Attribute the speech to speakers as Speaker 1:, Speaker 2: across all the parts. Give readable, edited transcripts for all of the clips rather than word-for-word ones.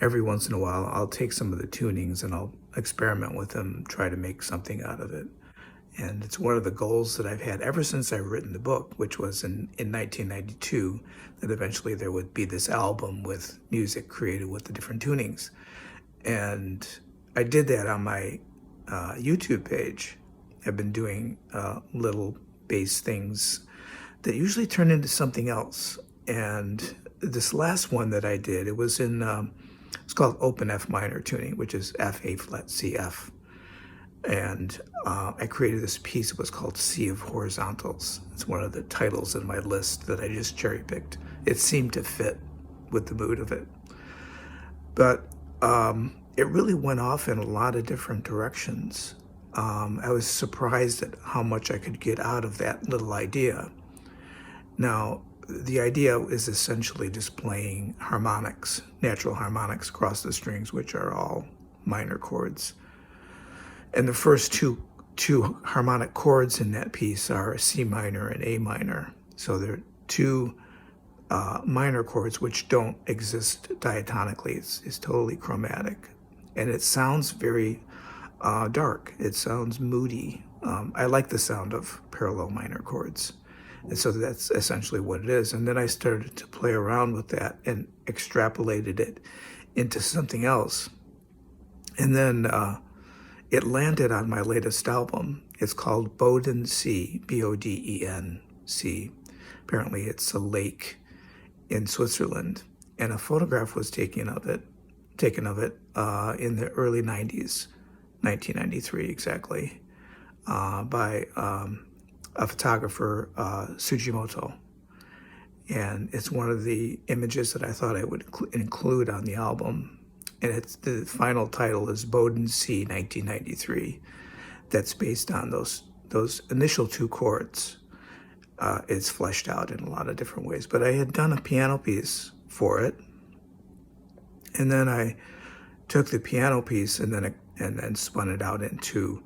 Speaker 1: every once in a while, I'll take some of the tunings and I'll experiment with them, try to make something out of it. And it's one of the goals that I've had ever since I've written the book, which was in 1992, that eventually there would be this album with music created with the different tunings. And I did that on my YouTube page. I've been doing little bass things that usually turn into something else. And this last one that I did, it was in, it's called Open F minor tuning, which is F, A flat, C, F. And I created this piece. It was called Sea of Horizontals. It's one of the titles in my list that I just cherry picked. It seemed to fit with the mood of it. But it really went off in a lot of different directions. I was surprised at how much I could get out of that little idea. Now, the idea is essentially just playing harmonics, natural harmonics across the strings, which are all minor chords. And the first two harmonic chords in that piece are C minor and A minor. So they're two minor chords which don't exist diatonically. It's totally chromatic. And it sounds very dark. It sounds moody. I like the sound of parallel minor chords. And so that's essentially what it is. And then I started to play around with that and extrapolated it into something else. And then it landed on my latest album. It's called Bodensee, B-O-D-E-N-C. Apparently it's a lake in Switzerland. And a photograph was taken of it in the early 90s, 1993 exactly, by a photographer, Sugimoto. And it's one of the images that I thought I would include on the album. And the final title is Bodensee 1993. That's based on those initial two chords. It's fleshed out in a lot of different ways. But I had done a piano piece for it. And then I took the piano piece and then spun it out into,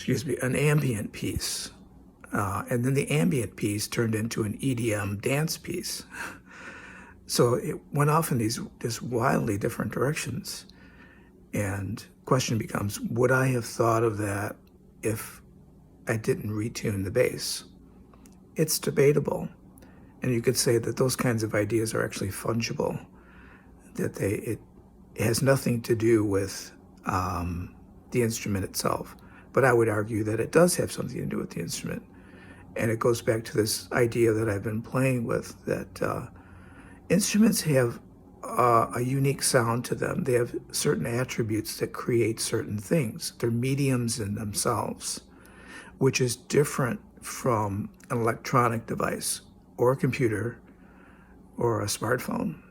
Speaker 1: an ambient piece. And then the ambient piece turned into an EDM dance piece. So it went off in these just wildly different directions. And the question becomes, would I have thought of that if I didn't retune the bass? It's debatable. And you could say that those kinds of ideas are actually fungible, that it has nothing to do with the instrument itself. But I would argue that it does have something to do with the instrument. And it goes back to this idea that I've been playing with, that instruments have a unique sound to them. They have certain attributes that create certain things. They're mediums in themselves, which is different from an electronic device or a computer or a smartphone,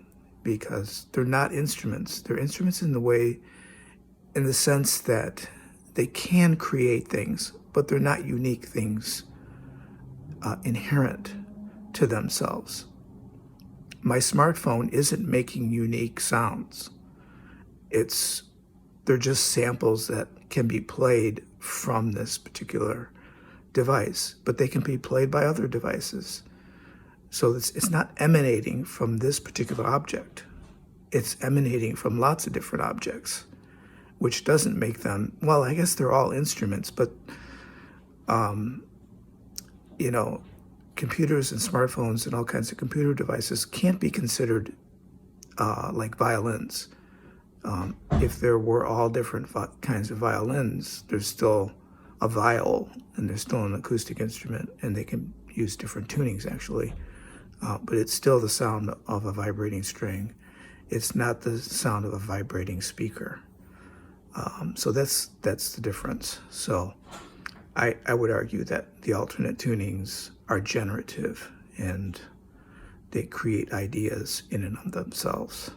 Speaker 1: because they're not instruments. They're instruments in the sense that they can create things, but they're not unique things inherent to themselves. My smartphone isn't making unique sounds. They're just samples that can be played from this particular device, but they can be played by other devices. So it's not emanating from this particular object. It's emanating from lots of different objects, which doesn't make them, well, I guess they're all instruments, but computers and smartphones and all kinds of computer devices can't be considered like violins. If there were all different kinds of violins, there's still a viol, and there's still an acoustic instrument, and they can use different tunings actually. But it's still the sound of a vibrating string. It's not the sound of a vibrating speaker. So that's the difference. So I would argue that the alternate tunings are generative, and they create ideas in and of themselves.